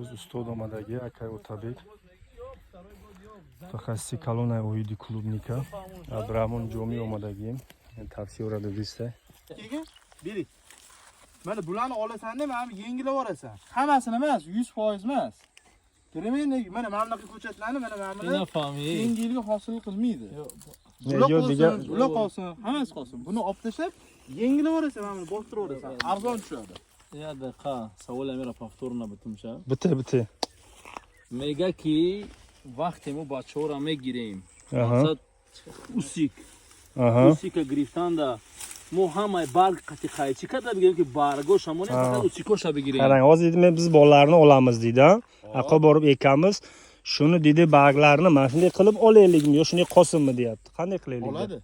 Imroz ustod омадаги Акай Otabek мутахассиси калонаи оиди клубника Абрамон ҷоми омадагим тавсия дадиста. Beri. Mana bularni olasan-da, mana yengilab olasan. Hammasini emas, 100% emas. Ko'ramen, mana bunaqa ko'chatlarni mana bular yengilga hosil qilmaydi. Bular qolsin, hammasi qolsin. Buni olib tashlab, yengilab olasan, mana bostirib olasan. Arzon tushadi. Ya daqiqa, savolim mera повторно bitimcha. Bitti. Mega ki vaqti mu bachora megirem. Maqsad usik. Usika гирифтанда мо ҳамаи барг қати қайчи карда бигирем ки баргош ҳамон фақат усикоша бигирем. Qarang, hozir men biz bolalarni olamiz deydi. Aqo borib ekamiz. Shuni dedi barglarni mana shunday qilib olaylikmi yo shunday qolsinmi deyapti. Qanday qilaylik? Oladi.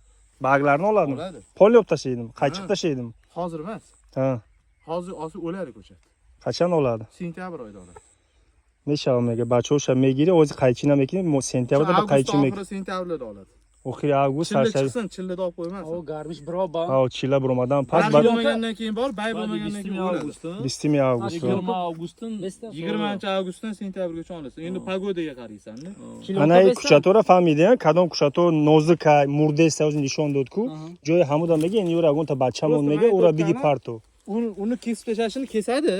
Barglarni oladimi? Oladi. Pol olib tashlaydim, qaychiq tashlaydim. Hozir emas. Ha. Hozir o'ladi ko'chat. Qachon oladi? Sentyabr oyida oladi. Necha omega bachosha megiri o'zi qaychina mekin sentyabrda qaychi meg. Sentyabrda oladi. Oxir avgust chiqsin, chillada olib qo'ymasin. O garmish biroba. Ha, chilla bromadan pas bo'lmagandan keyin bor, bay bo'lmagandan keyin oladi. 20 avgust. 20 avgustdan 20-avgustdan sentyabrgacha olasan. Endi pagodaga qaraysan-da. Ana kuchatora familiya, kadon kuchator nozika murdesa o'zi nishon dodku. Joy hamudan mega endi yuragon ta bacham mega ura bigi parto. Uni kesib tashlashini kesadi.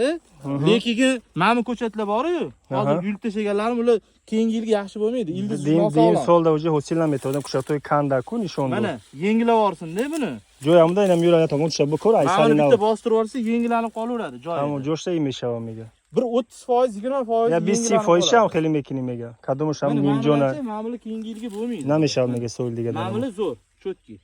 Lekin mana ko'chatlar bor-ku. Hozir yulib tashlaganlarim ular keyingi yilga yaxshi bo'lmaydi. Ildiz din solda o'zi hosillan metodan kuchatoy kandaku nishon. Mana yengilab yorsin-da buni. Joyamda ham yuradi tomon tushab ko'r aysalina. Mana bitta bostirib yorsa yengillanib qolaveradi joyi. Tamam, jo'shsa imeshawa mega. Bir 30%, 20% ya 20% ham xeli mekini mega. Kadomush ham nimjona. Mana bular keyingi yilga bo'lmaydi. Nameshawa mega so'yildiga. Mana bular zo'r, chotki.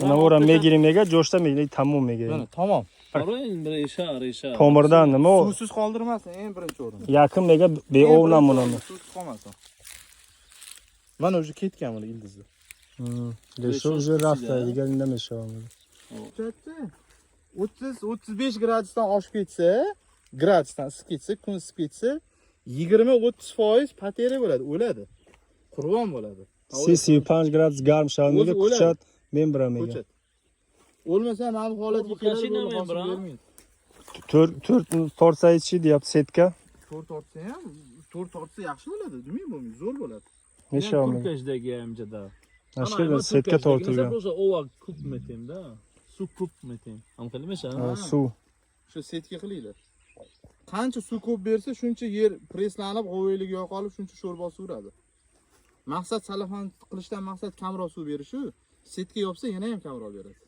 Mana ora megiri mega jo'shsa mega tamom mega. Mana tamom. Resha. Tomirdan nima u? Suvsiz qoldirmasin, eng birinchi o'rin. Yaqin mega beovlan bunami. Suvsiz qolmasin. Mana o'sha ketgan mana ildizni. Lesho o'sha rafta degan indameshawa. 30-35 gradusdan oshib ketsa, gradusdan isib ketsa, kun isib ketsa, 20-30% patera bo'ladi, o'ladi. Qurbon bo'ladi. 35 gradus garm shavmiga kuchat men biramega. O'lmasa mana bu holatga keladi. 4 tortsa ichi deyapti setka. 4 tortsa ham, 4 tortsa yaxshi bo'ladi, demay bo'lmaydi, zo'r bo'ladi. Necha olmaydi? Turkashdagi amjada. Ashkada setka tortilgan. Roza ova kup metemda. Suv kup metem. Aniqlaymish? Suv. Shu setka qilinglar. Qancha suv ko'p bersa, shuncha yer preslanib, g'o'ylik yo'q qolib, shuncha sho'rba suvradi. Maqsad salafan qilishdan maqsad kamroq suv berish-ku. Setka yopsa yana ham kamroq beradi.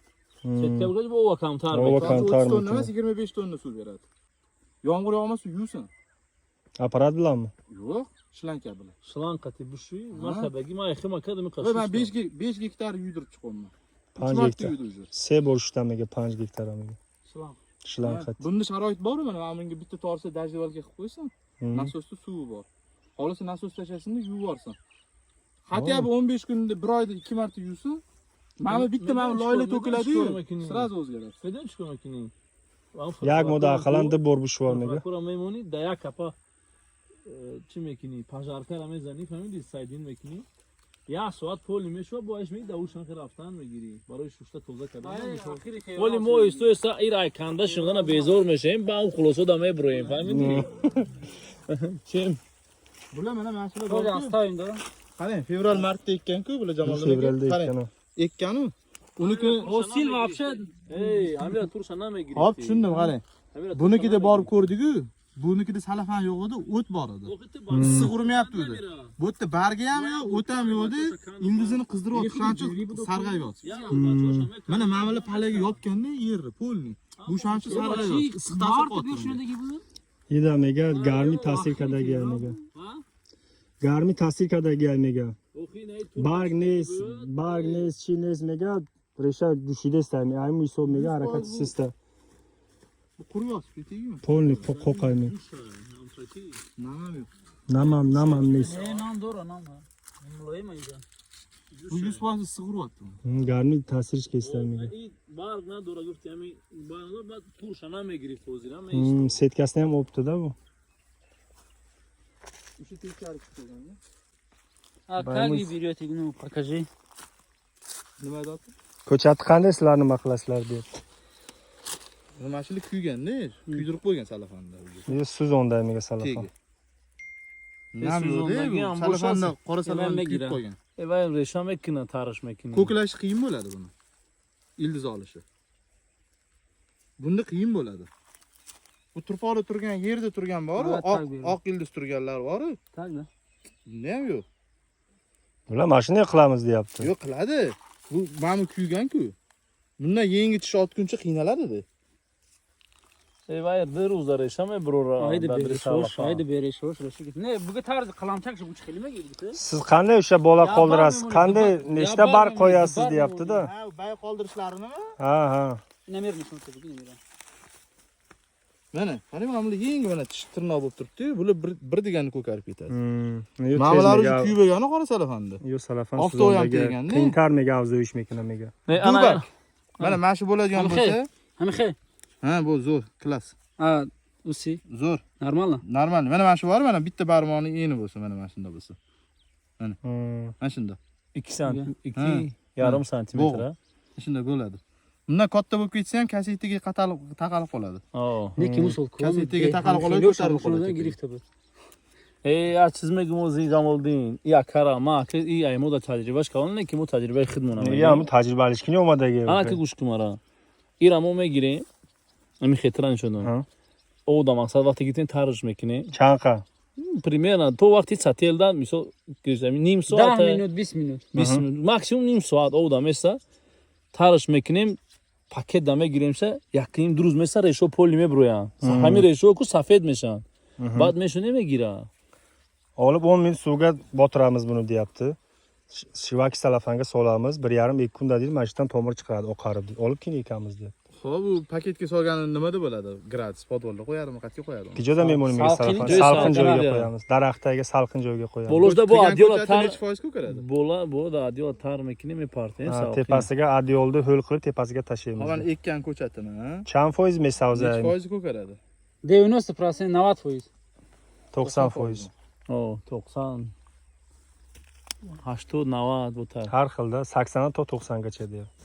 Setka bo'lsa bu ova kamtar. Ova kamtar tonna emas, 25 tonna suv beradi. Yomg'ir yog'masa yuvsin. Aparat bilanmi? Yo'q, shlanka bilan. Shlanqati bu shu martabagi men xima kadimi qilib. Men 5 gektar yuydirib chiqaman. 5 gektar. Se bo'lishdamiga 5 gektar amiga. Shlanqat. Bunda sharoit bormi? Mana menga bitta torsa dajdivalga qilib qo'ysin. Nasosda suvi bor. Xolisi nasos tashasin-da yuvib yuborsin. Hatto 15 kunda bir oyda 2 marta yuvsin. Mana bitta mana loyla to'kiladi-yu, sразу o'zgaradi. Fedan chiqar makining. Jak moda qalandi bor bu shvormega. Kura memoni daya kapa چی میکنی؟ پاجارکار میزنی فهمیدی سایدین میکنی؟ یا سواد پول میشو باش میگی دوشان که رفتن میگیری برای شوشته توزه کردن ولی ما است ایرای کنده شدن بیزار میشیم با اون خلاصو دامه برویم فهمیدی؟ چیم؟ بله من مسئله داره استایم دارم qarang fevral martda ekkan-ku bular Jamoldan fevralda ekkan. Ekkanu. Uniki hosil вообще ey amir tursa namigiring. hop tushundim qarang. Bunikida borib ko'rdik-ku. Bunikida salafan yo'q edi, o't bor edi. Issiq urmayapti edi. Bu yerda bargi ham yo'q, o't ham yo'q edi. Ildizini qizdirib o'tgancha sarg'ayapti. Mana mamala palaga yopganda yerni, polni. Bu shancha sarg'ayapti. Issiqdan qotdi. Ida mega garmi ta'sir kadagi mega. Garmi ta'sir kadagi mega. Barg nes, chines mega resha dushidestami. Ay bu hisob mega harakat sistem. Quryapti, ketdingmi? Polni qo'qaymi. Namam yo'q. Namam nes. Nam doğru nam. Mulaymaydı. Bu 100% sig'uryapti. Garmi ta'sir kesdamiga. Barg na doğru gurti yani bana tursa namigiri fozira. Setkasini ham olibdi-da bu. O'sha tekkari chiqdi. А как вы берете, ну покажи. Nima deyapti? Ko'chatni qanday sizlar nima qilasizlar deyapti. Mana shular kuygan-da, kuydirib qo'ygan salafanda. Yo suz ondamiga salafan. Nam sezondagi yo'q-da, ham salafanda bo'shasi. qora salafanda Hemen kiyib girer. qo'ygan. Va resham ekkina tarish makina. Ko'klashi qiyin bo'ladi buni. Ildiz olishi. Bunda qiyin bo'ladi. Bu turpoqda turgan, yerda turgan bor, Evet, oq tabii. oq ildiz turganlar bor. Tak da. Bunda ham yo'q. Bular mana shunday qilamiz deyapti. Yo'q qiladi. Bu mana kuygan-ku. Bundan yengi tish otguncha qiynaladi-da. Va bir ro'za resham birora. Haydi beriş hoş, haydi beriş hoş. Ne bu tarz kalamçak şu uç kelime girdi. Siz qanday o'sha bola Ya qoldirasiz? bormi, Qanday ya nechta bormi, bar ya qo'yasiz bormi, deyapti-da. Ha, bay qoldirishlarini. Ha. Ne vermişsin tabii ki ne Mana, qani mana bu yengi mana tish tirnoq bo'lib turibdi. Bular bir deganni ko'karib ketadi. Yo, Ma'malar o'zi kuyib qora salafanda. Yo, salafan Hafta o'yam teganda. Qiyintarmiga avzo ishmekinamiga. Dubak. Mana mana shu bo'ladigan bo'lsa, Hem xe. ha bu zo'r, klass. Ha, usi. Zo'r. Normal. Normal. Mana shu bor, mana bitta barmog'ini eni bo'lsa, mana shunda bo'lsa. Mana shunda. 2 santim, Ha. 2,5 santimetr. Shunda bo'ladi. Bundan katta bo'lib ketsa ham kasetiga taqalib qoladi. Ne kim usul? Kasetiga taqalib qoladi, ko'tarib qoladi. Girif tabii. Ya çizmek mozi gamoldin. Ya karama, iyi ay moda tecrübe kalın ne ki bu tecrübe xidmona. Ya bu tajribali ishkini omadagi. Ana ki kuş kumara. İram o megire. Ami xetran şunu. Ha. O da maksat vakti gittin tarış mekini. Chanqa. Примерно то vakti sateldan misal gözlemi nim 10 saat. minut, 20 minut. Maksimum nim saat o da mesela tarış mekinim paket dame giremse yakayım duruz mesela reşo polime buraya. Hami reşo ku safed meşan. Bad meşo ne megira? Olib 10 minut suvga botiramiz buni deyapti. Shivaki salafanga solamiz. 1,5-2 kunda deydi, mana shundan tomir chiqadi, oqarib deydi. Olib keyin ekamiz deyapti. Xo'p, bu paketga solgani nimada bo'ladi? Gradus podvolga qo'yadimi, qayerga qo'yadi? Kijoda memoniga salafan, joy salqin joyga salqin qo'yamiz. Daraxtdagi salqin joyga qo'yamiz. Bolojda bu adiola tar necha foiz ko'karadi? bu da adiola tar mekini mi parti? Tepasiga adiolni ho'l qilib tepasiga tashlaymiz. Mana ekkan ko'chatini, ha? Chan foiz mesavza? Necha foiz ko'karadi? 90%, 90%. 90%. O 90 80 90 bu tar. Har xilda 80 to 90 gacha deyapti.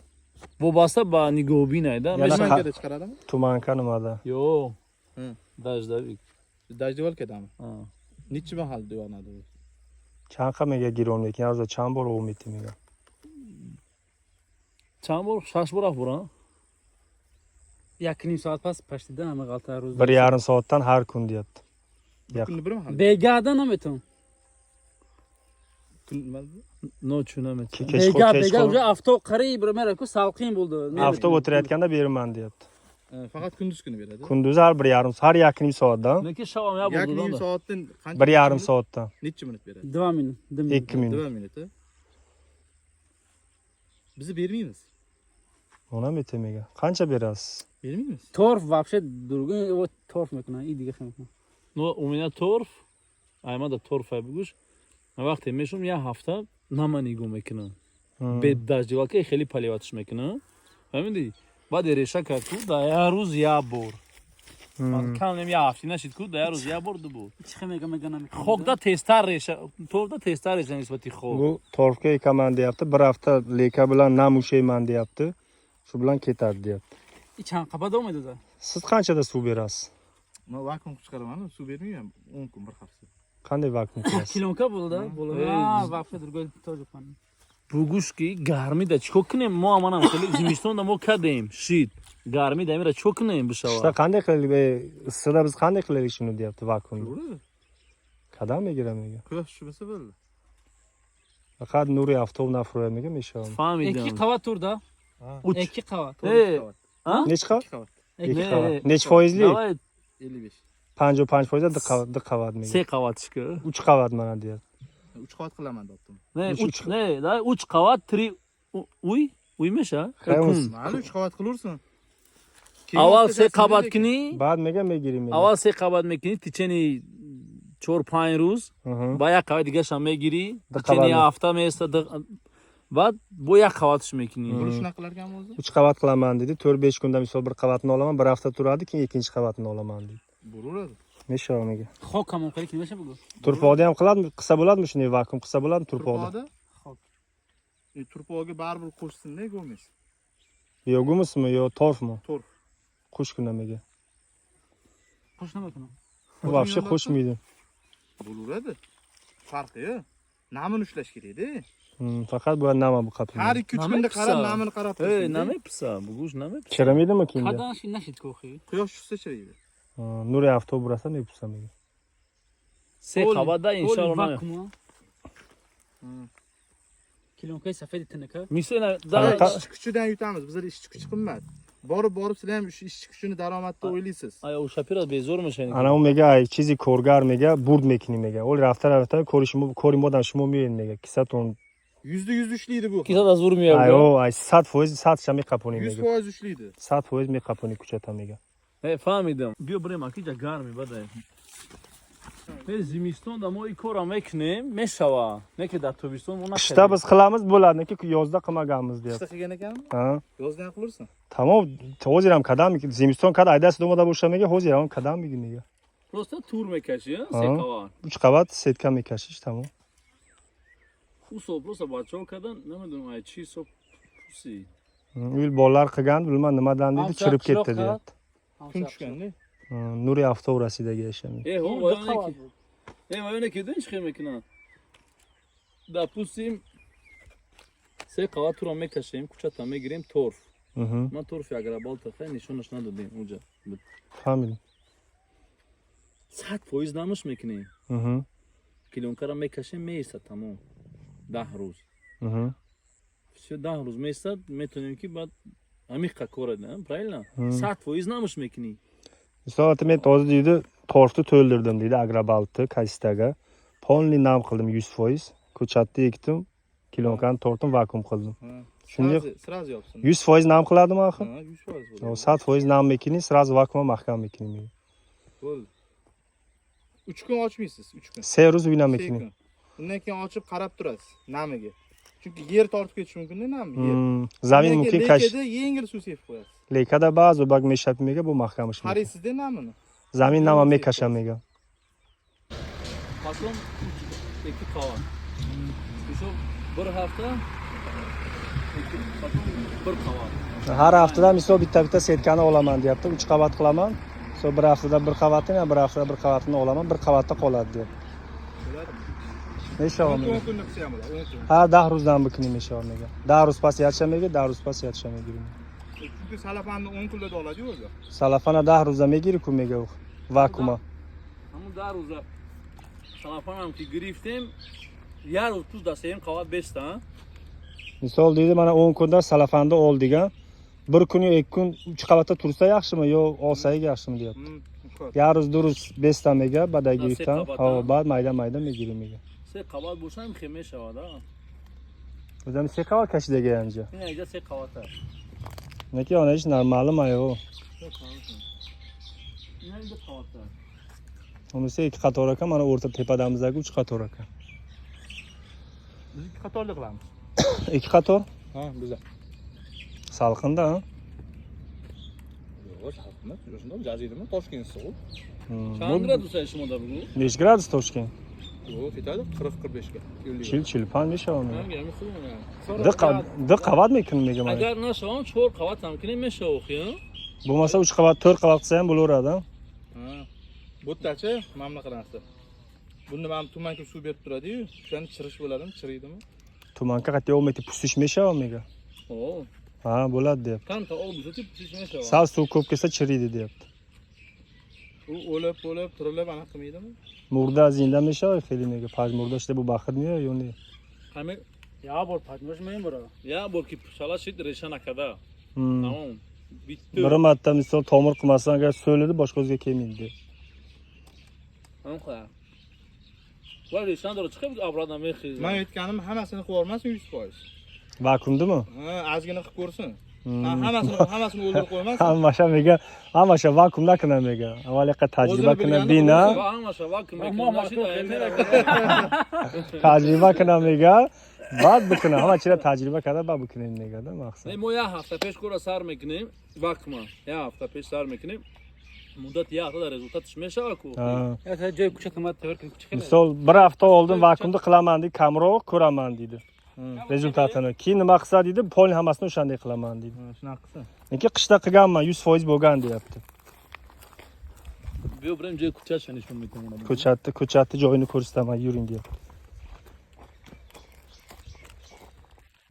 Bu basta ba nigobinayda. Yana Mesela Tumankada chiqaradimi? Tumanka nimada? yo. Hı. Dajdavik. Dajdivalkadami? Ha. Necha mahal yonadi u? Chanqa mega giron lekin hozir chan bor u mitimiga. Çambor şaş bırak bura. Yakın saat pas paştida ama galta roz. 1,5 soatdan har kun deyapti. Kunni bir mahal. Begadan ham eton. Kun nimadir? Noçuna met. Bega уже avto qariyb mera ku salqin bo'ldi. Avto o'tirayotganda beraman deyapti. Faqat kunduz kuni beradi. Kunduz har 1,5 har yakin soatdan. Neki şavam ya Yakni buldu da. soatdan qancha? 1,5 soatdan. Necha minut beradi? 2 minut. 2 minut. 2 minut. Biz bermaymiz. Ona mitimiga. Qancha berasiz? Bermaymiz. Torf вообще другой, вот torf мекна, и дига хем. No у меня торф. Ayma da torf yapmış. Vakti meşhum ya hafta namani gumekina. Bed dajdivalke kheli palivatış mekina. Hamidi. Bade reşa kartu da ya ruz ya bor. Kanlem ya hafti naşit ku da ya ruz ya bor du bu. Chixem megana mekna. Xog da testar reşa. Torf da testar reşa nisbati xog. Bu torfga ekaman deyapti. Bir hafta leka bilan nam ushayman deyapti. Shu bilan ketadi deyapti. İçan qapada olmaydi da. Siz qanchada suv berasiz? Men vakuum chiqaraman, suv bermayman 10 kun bir hafta. Qanday vakuum qilasiz? Kilonka bo'ldi, bo'ladi. Ha, вообще другой тоже pan. Bugushki garmi da chokne mo amanam kheli zimiston da mo kadem shit. Garmi da mira chokne Ishda bishava. qanday qilaylik? Issiqda biz qanday qilaylik shuni deyapti vakuumni. To'g'ri. Qadam egiramiga. Quyosh tushmasa bo'ldi. Faqat nuri avtobus nafroyamiga misham. Fahmidim. 2 qavat turda. Uch. 2 qavat. Hey. Ha? Nech qavat? 2 qavat. 2 qavat. Nech foizli? Davay 55. 55% dik qavat mega. se qavat ishki. 3 qavat mana deyapti. 3 qavat qilaman debdim. Ne Uch- 3 ne da 3 qavat 3 uy uymish ha. Mayli 3 qavat qilursin. Aval se qavat kini. Ba'd mega megirim. Aval se qavat mekini ticheni 4-5 roz. Baya qavat diga shame giri. Ticheni hafta mesa ba'd bu ya qavat shmekini. Buni shunaqa qilarkan o'zi? 3 qavat qilaman dedi. 4-5 kunda misol bir qavatni olaman, bir hafta turadi, keyin ikkinchi qavatini olaman dedi. Bo'ladi. Meshamiga. Xok ham qilik nima bo'ldi? Turpoqda ham qiladimi? Qilsa bo'ladimi shunday vakuum qilsa bo'ladimi turpoqda? Turpoqda. Turpoqga baribir qo'shsin-da, go'miz. Yo gumusmi, yo torfmi? Torf. Qush kunamiga. Qo'shna mekna. Vobshe qo'shmaydi. Bo'laveradi. farqi-yu. Namini ushlash kerak-da. Faqat bu nama bu qapini. Har 2-3 Nima kunda qarab, pisa? namini qarab Ey, tursin. nima pisa? Bu go'sht nima pisa? Chiramaydimi kiyimda? Qadan shi nashid ko'xi. Quyosh tushsa chiraydi. Nuri avto burasa ne yapsam? Se qavada inshaalloh. Vakuum. Kilonkay safed tinaka. Misal Qanaqa- Ishchi kuchidan yutamiz. Bizlar ishchi kuchi qimmat. Borib sizlar ham shu ishchi kuchini daromadda o'ylaysiz. Ay o'sha piroz bezormish yani. Ana u mega ay chizi ko'rgar mega burd mekini mega. Ol rafta ko'rim odam shimo meyen mega. Kisaton. %100 ushlaydi bu. Kisa da zurmuyor. Ay o ay 100% shami qaponi mega. 100% ushlaydi. 100% mi qaponi kuchata mega. He fahmidim. Bio بریم akija garmi baday. Biz zimiston da mo'y ko'ra meknim, meshava. Neki da tobiston ona. Qishda biz qilamiz bo'ladi, ki yozda qilmaganmiz deyapti. Qishda qilgan ekanmi? Ha. Yozda ham qilarsan. Tamam. Hozir ham qadam zimiston kad aydasi domada bo'shamega hozir ham qadam mega. Просто tur mekashi, Ha. se kava. 3 qavat setka mekashish tamam. Uso просто бачо kadan nima ay chi so pusi. Uyil bolalar qilgan, bilmem nimadan dedi, chirib ketdi deyapti. Kun tushganda. Nuri avtourasidagi yashami. Ho, vayoneki. Vayoneki dun chiqim mekina. Допустим, se kava tur mekashim, kuchata megirim torf. Man torf agrabalt khay nishonаш нададим unja. Fahmidim. 100% namush mekini. Kilonkara mekashim meisa tamam. 10 روز. Все 10 روز месяц метоним ки бад амиqa ko'radi, правильно? 100% namush mekini. Misol men hozir deydi, torfni to'ldirdim deydi agrobaltni kastaga. Polni nam qildim 100%. Ko'chatni ekdim, kilonkani tortdim, vakuum qildim. Shunga Сразу yopsin. 100% nam qiladimi axir? Ha, 100% bo'ladi. 100% nam mekini, сразу vakuum mahkam mekini. Bo'ldi. 3 kun ochmaysiz, 3 kun. Seruz uyna mekini. Undan keyin ochib qarab turasiz namiga. Chunki yer tortib ketishi mumkin-da nami, yer. Zamin mumkin kash. Lekada yengil suv sepib qo'yasiz. Lekada ba'zi bak meshab mega bu mahkam ish. Qaraysizda namini. Zamin nama mekasham mega. Patron 2 kava. Şu bir hafta patron bir kava. Har haftada misol bitta setkani olaman deyapti. 3 qavat qilaman. So bir haftada bir qavatini, bir haftada bir qavatini olaman, bir qavatda qoladi deyapti. Nechog'im? 10 kunlik qilsa ham bo'ladi, 10 kun. Ha, 10 ro'zdan bukini meshog'imga. 10 ro'z pas yachamaga, 10 ro'z pas yachamaga. Chunki salafanni 10 kunlarda oladi-yu o'zi. Salafana 10 ro'zdan megiri kumega vakuuma. Ama dar uza. Salafanam ki griftim. Yar 30 da sayım kava 5 ta. Misol deydi, mana 10 kunda salafanda ol degan. Bir kun yo 2 kun 3 qavatda tursa yaxshimi yo olsayga yaxshimi deyapti. Yaruz duruz 5 ta mega badagi iftan. Ha, bad mayda megiri mega. Se kava bulsam xime shavada. O'zim sekava kashidagi anja. Yine ija se kava ta. Neki ona ish normalmi ayo? Yine ija kava ta. Unisi 2 qator ekan, mana o'rta tepadamizdagi 3 qator ekan. Biz 2 qatorli qilamiz. 2 qator? Ha, bizlar. Salqinda, ha? Yo'q, salqinda. Shunda jaziydimi? Toshkent sovuq. Kaç gradus yaşım da bu? Nech gradus Toshkent? Yo'q, ketadi 40-45 ga. Chil pan meshog'im. Ben gelmek istiyorum ya. Da qavat mekin mega mana. Agar nasıl 4 qavat tamkine meshavux ya. Bo'lmasa 3 qavat, 4 qavat qilsa ham bo'laveradi. Ha. Bu yerdachi mamla qilamiz. Buni ham tumanga suv berib turadi-yu, o'shani chirish bo'ladimi, chiriydimi? Tumanka qat'iy olmaydi, pusish meshog'im mega. Oo. Ha, bo'ladi deyapti. Kanta olmuş tip piş meshavux. Sal suv ko'p kelsa chiriydi deyapti. U o'lib, turilib ana qilmaydimi? Murda zinda meshog'im xeli mega. Paj murda işte bu baxirmiyo yo ne? Kame Ya bor patmosh men bora. ya bu ki shala shit reshana kada. Tamam. Bitti. Bir marta misol tomir qilmasdan agar so'lidi boshqa o'ziga kelmaydi. Tamam qo'ya. Va reshan daro chiqib abradan mexiz. Men aytganim hammasini qilib olmasin 100%. Vakuumdimi? Ha, ozgina qilib ko'rsin. Ha, hammasini o'ldirib qo'ymasin. Hammasha vakuumda qilgan mega. Avvaliga tajriba qilgan bina, Hammasi vakuum. tajriba qilgan mega. Ba'd bukina, hammachilar tajriba qiladi, ba'd bukina megada maqsad. Moya hafta peş kora sar meknim vakma. Ya hafta peş sar meknim. Muddat ya da rezultat ishmesha ku. Ya ta joy kucha qimmat tavr kucha. Misol bir hafta oldin vakuumda qilaman deydi, kamroq ko'raman deydi. Rezultatini. Keyin nima qilsa deydi, polni hammasini o'shanday qilaman deydi. Shunaqa qilsin. Nega qishda qilganman, 100% bo'lgan deyapti. Bu bilan joy kucha chanish mumkin. Ko'chatni joyini ko'rsataman, yuring deyapti.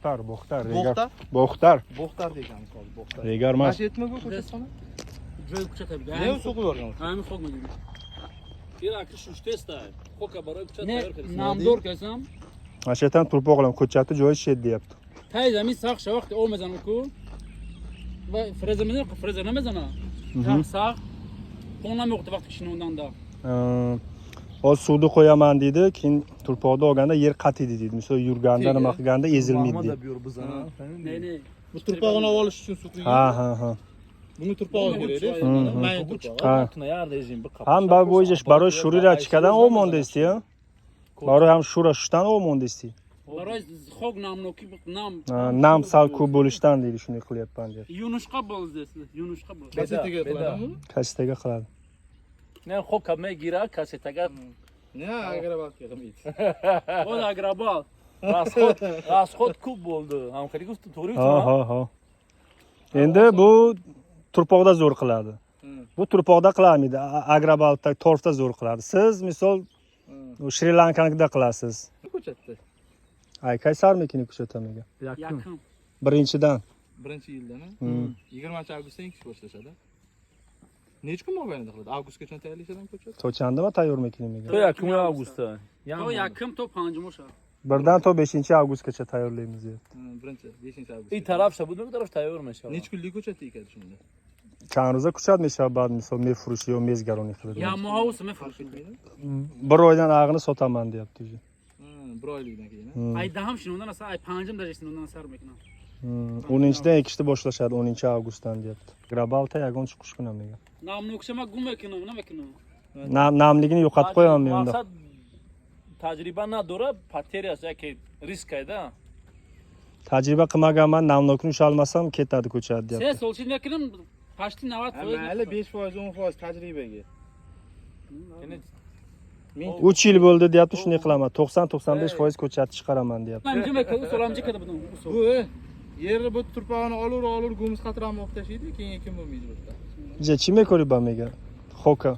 Bo'xtar. Bo'xtar? Bo'xtar. Bo'xtar degani hozir bo'xtar. Regar emas. Mashetmi bu ko'chatsana? Joy kuchatabi. Ne so'qib yorgan? Hamma xo'q megidi. Kerak shu testa. Xo'ka baroy kuchat Ne tayyor qilsin. namdor kasam. Mana shu yerdan turib o'g'lim ko'chati joyi shet deyapti. Tayzami saq shavaqt olmazan ku. Va freza namazana. Saq. Qo'nlam yo'qdi vaqt kishini undan da. Hozir suvni qo'yaman deydi, keyin turpoqda olganda yer qatiydi deydi. Misol yurganda nima qilganda ezilmaydi deydi. Ne. Bu turpog'ini olish uchun suv quygan. Ha. Buni turpog'i kerak-da. Mayin turpog'i. Ha. Tuna yarda ezin bir qap. Ham bo'yish baroy shurira chikadan olmonda istiyor. Baroy ham shura shushdan olmonda istiyor. Baroy xo'q namnoki nam. Nam sal ko'p bo'lishdan deydi, shunday qilyapman deydi. Yunusqa bo'ldi. Yunusqa bo'ldi. Kasetaga qiladimi? Kasetaga qiladi. Ne xo'ka me gira kasetaga. Ne agrabalga qilmaydi. O'z agrabal. Rasxod ko'p bo'ldi. Hamkari gufti to'g'ri Ha. Endi bu turpoqda zo'r qiladi. Bu turpoqda qilmaydi. Agrobaltda, torfda zo'r qiladi. Siz misol Shri Lankanikida qilasiz. Ko'chatda. Ay, qaysarmikini ko'chatamiga. Yaqin. Birinchidan. Birinchi yildan, 20-avgustdan ikish boshlashadi. Necha kun mobaynida qiladi? Avgustgacha tayyorlashadimi ko'chat? Tochandimi tayyormikinimiga? To yakun avgustda. To yaqin to 5 o'sha. Birdan to 5-avgustgacha tayyorlaymiz deyapti. Birinchi 5-avgust. İyi taraf bu taraf tayyormish. Necha kunlik ko'chat ekadi shunda? Chand ro'za ko'chat mishabad misol mefrush yo mezgaroni qiladi. Ya muhavus mefrush. Bir oydan ag'ini sotaman deyapti. Bir oylikdan keyin. Ayda ham shundan asa ay 5 darajasidan undan sarmakna. 10-dan ekishni boshlashadi 10-avgustdan deyapti. Grabalta yagon chiqish kunamiga. Namni o'xshama gumekina, nima kina? Namligini yo'qotib qo'yaman men unda. Maqsad tajriba nadora bakteriyasi yoki riskayda. Tajriba qilmaganman, namlikni usha olmasam ketadi ko'chat deyapti. Sen solchinekinim pashti 90%. Mayli 5%, 10% tajribaga. 3 yil bo'ldi deyapti, shunday qilaman. 90-95% ko'chat chiqaraman deyapti. Men gumeka usolamchi kada bundan. Bu yerni bu turpog'ini olur gumuz qatramni o'qtashiydi, keyin ekin bo'lmaydi bu yerda. Jechime ko'ribamiga. Xo'ka.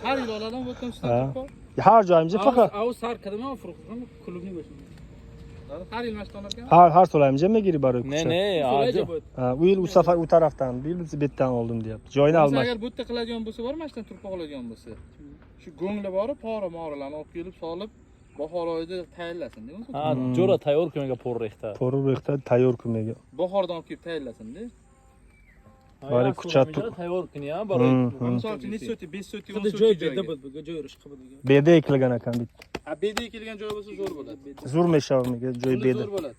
Har yil oladan bu turpoq. Har joyimizda faqat. Au sar kadama furuqni klubni bo'sh. Har yil mashq olarkan. Har so'laymiz, jemme giri bari ko'chat. Ne, So'laydi bu. Bu yil u safar u tarafdan, bu yil biz bu yerdan oldim deyapti. Joyini almas. Agar bu yerda qiladigan bo'lsa, bor mashqdan turpoq oladigan bo'lsa. Shu go'ngli borib, pora-moralarni olib kelib, solib, bahor oyida tayyorlasin, deymiz. Ha, jo'ra tayyor ko'maga porrexta. Porrexta tayyor ko'maga. Bahordan olib kelib tayyorlasin-da. Bari kuchat tayyor kuni ham baroy. Misol uchun necha soti, 5 soti, 10 soti joy joyga. bedda joy yurish qiladi. Beda ekilgan ekan bitta. Ha, beda ekilgan joy bo'lsa zo'r bo'ladi. Zo'r meshavmiga joy beda. Zo'r bo'ladi.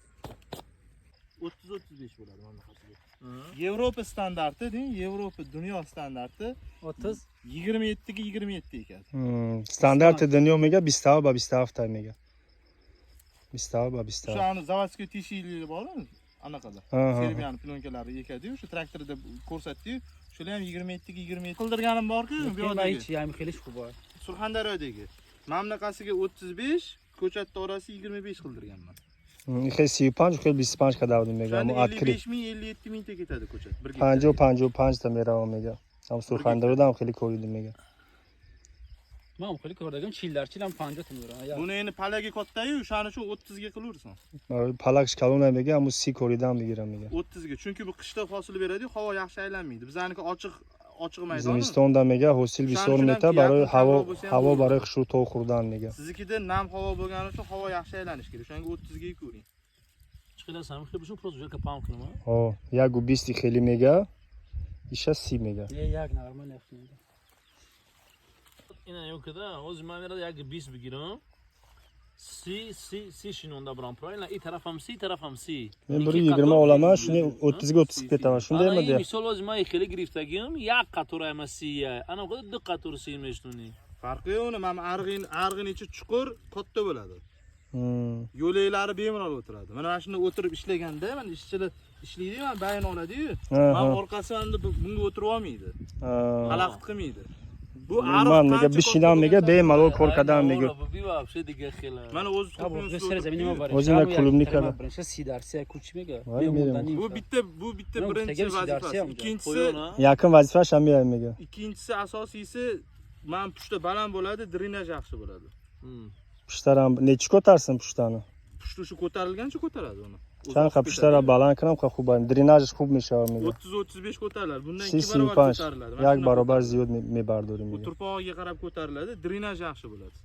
30-35 bo'ladi mamlakatda. Yevropa standarti, deng, Yevropa dunyo standarti 30 27 ga 27 ekan. Standarti dunyomiga bistava taymiga. Bistava. O'shani zavodskiy tishili bormi? Anaqada. Serbiyani plyonkalari ekadi-yu, o'sha traktorda ko'rsatdi-yu, shular ham 27 ga 27 qildirganim bor-ku, bu yoqda. hech yam xilish bor. Surxondaryodagi mamlakasiga 35, ko'chatda orasi 25 qildirganman. Xesi 5, xel 25 kadavdimiga, mu открыт. 55 ming, 57 ming ta ketadi ko'chat. 55 ta meravamiga. Ham Surxondaryoda ham xili ko'ydimiga. Men xili ko'rdagan chillarchilar 50 ta mura. Buni endi palagi katta-yu, o'shani shu 30 ga qilaversan. Palak shkalonamiga, mu si ko'ridan bigiramiga. 30 ga, chunki bu qishda hosil beradi, havo yaxshi aylanmaydi. Bizaniki ochiq maydon. Zimistonda hosil bisormeta baroy havo baroy xushu to'xurdanmiga. Siznikida nam havo bo'lgani uchun havo yaxshi aylanish kerak. O'shanga 30 ga ko'ring. Chiqilasam, xuddi shu prosta joyga pam qilaman. Ho, yagu 20 xili mega. Isha 10 mega. Yak normal yaxshi. Ina yo'qda, o'zim men yerda yak 20 bigiram. Si shinonda bilan proyla, i taraf ham si, taraf ham si. Men 120 olaman, shuni 30 ga 30 ketaman. Shundaymi de? Misol o'zim xili griftagim, yak qator amasiya. Ana qo'yib dik qator si meshtuni. Farqi yo'q, men arg'in ichi chuqur, katta bo'ladi. Yo'laklari bemalol o'tiradi. Mana shunda o'tirib ishlaganda, mana ishchilar ishlaydi, men bayon oladi-yu. Men orqasidan bunga o'tirib olmaydi. Xalaqit qilmaydi. Bu arg'in bishinamiga bemalol ko'rkadamiga. Bu вообще degan xila. Mana o'zi o'zina klubnikada. Birinchi sidarsiya kuchmiga. Bu bitta birinchi vazifasi. Ikkinchisi yaqin vazifa shamiyamiga. Ikkinchisi asosiysi men pushta baland bo'ladi, drenaj yaxshi bo'ladi. Pushtaram nechi ko'tarsin pushtani? Pushta shu ko'tarilgancha ko'taradi uni. چند بیشتر بالان کنم که خوبه دریناژش خوب میشه میگه 30-35 ko'tariladi. Bundan 2 30 barobar 35 ko'tariladi. یک برابر زیاد میبرداریم Bu میگه turpog'iga qarab ko'tariladi, drenaj yaxshi bo'ladi.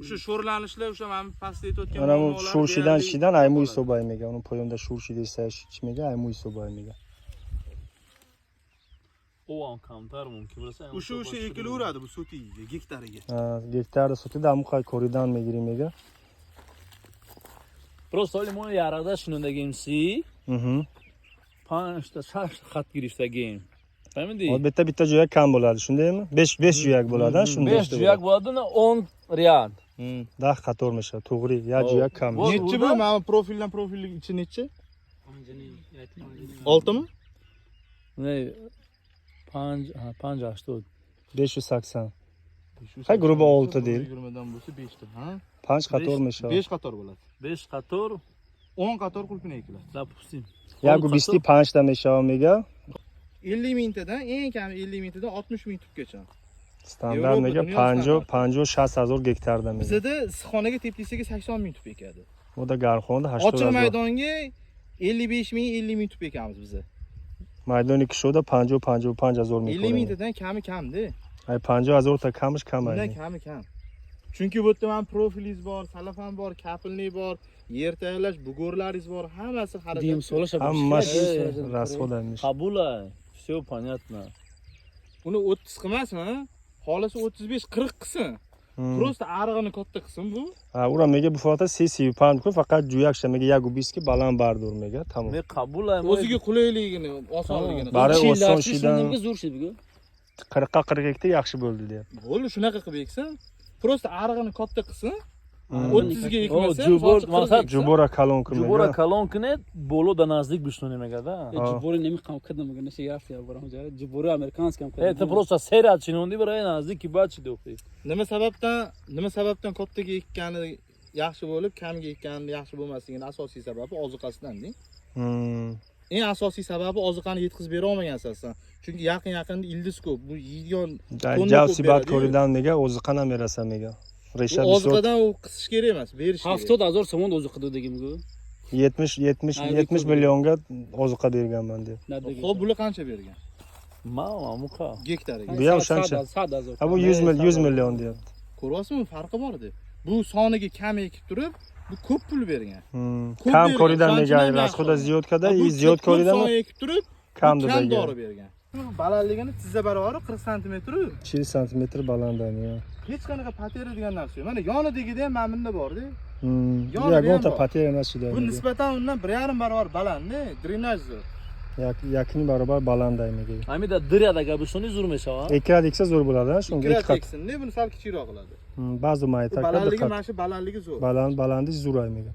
O'sha sho'rlanishlar, o'sha men pastda aytayotgan اونم muammolar شورشیدن deyarli شیدن ایموی صبح میگه اون پایونده شورشیده سش چی میگه ایموی صبح میگه او هم کمتر ممکن برسه o'sha ekilaveradi bu sotiga, gektariga. گکتر سوتی دم خواهی کوریدن میگیری میگه просто حالی ما یارده شنوندگیم سی 5 تا 6 خط گرفتگیم فهمیدی؟ البته بیتا جویا کم بولاد شونده می 5 جویا بولادن شونده 5 جویک بولادن 10 ریال 10 خطور میشه توغری یا جویا کم میشه Nechi bu? Mana profildan profillik ichi nechi? 6 mi? نه 5 80 580 خیلی گروه 6 değil 20dan bo'lsa 5 ta, ha? 5 خطور میشه 5 qator bo'ladi. 5 qator 10 qator qulpini ekiladi. допустим یا گو 25 تا میشه میگه 50 mingtadan eng kami 50 mingtadan 60 ming tubgacha. استاندارد میگه 50 60 هزار گکتر دا میگه Bizda issiqxonaga teplisiga 80 ming tub ekadi. bu da garxonda 80 Ochiq هزار maydonga 55 ming 50 ming tub ekamiz biz. maydoni ki şurada 50 55 هزار 50 میکنه mingtadan kami kamda. ay 50 هزار ta kamش kam Bundan ay kami kam. Chunki bu yerda ham profiliz bor, salafan bor, kapilni bor, yer tayyorlash, bugorlaringiz bor, hammasi Diyem harakat. so'lasha hammash расходamish qabula все понятно Uni 30 qilmasin, xolasi 35 40 qilsin. Просто arig'ini katta qilsin bu. ha ura میگه bu faqat 35 میکنه faqat juyaksh میگه 120 ki baland bardur میگه tamam me qabula O'ziga qulayligini, osonligini. Bari Uch oson yillar shidan- shundan zo'r şey bugun. 40 ga 42 yaxshi bo'ldi deyapti Bo'ldi, shunaqa qilib eksin. Просто arig'ini katta qilsin. 30 ga О, ekmasa, jubor, hozir 40 maqsad eksa, jubora kalonku jubora میگه kalonkine bolo da nazdик bishnu megada Cibori nemiqam qadam bugun nasha yarf ya boram ja. Cibori amerikanskam qadam. это просто serat chinondi biray nazdик bachi do'qi nima sababdan kattaga ekkani yaxshi bo'lib, kamga ekkani yaxshi bo'lmasligining asosiy sababi oziqasidan-da. Eng asosiy sababi oziqani yetkazib bera olmagansan. Chunki yaqin-yaqinda ildiz ko'p. Bu yeydigan jav sibat ko'ridan میگه oziqana merasa میگه resha bisot oziqadan u qisish kerak emas, berish kerak. 70,000 so'm o'zi qildi bugun. 70 millionga oziqa berganman deb Xo'p, bular qancha bergan? mama muqa Gektariga. Bu ham o'shancha. 100,000. ha bu 100 million deyapti Ko'ryapsizmi, farqi bor edi. Bu soniga kam ekib turib, bu ko'p pul bergan. Ko'p kam bergan, ko'ridan shunchalik میگه yaxshi. расхода زیاد کرده Bu ای زیاد ko'p ko'ridan soni ekib turib, kam kam deb dori bergan. Balandligini tizza baravari 40 sm. 40 santimetr balandam ya Hech qanaqa patera degan narsa yo'q. Mana yonidagida ham mana bunda bor-da. yagonta patera emas edi Bu nisbatan undan 1,5 barobar baland-da, drenaj zo'r. yakini barobar balanday میگه amida diryadaga bishnu zur meshawa ekra deksa zo'r bo'ladi shunga Ikki ikki qat teksinda, buni sal kichikroq qiladi. ba'zi maytaka Balandligi mana shu balandligi zo'r. balandi zo'r ay میگه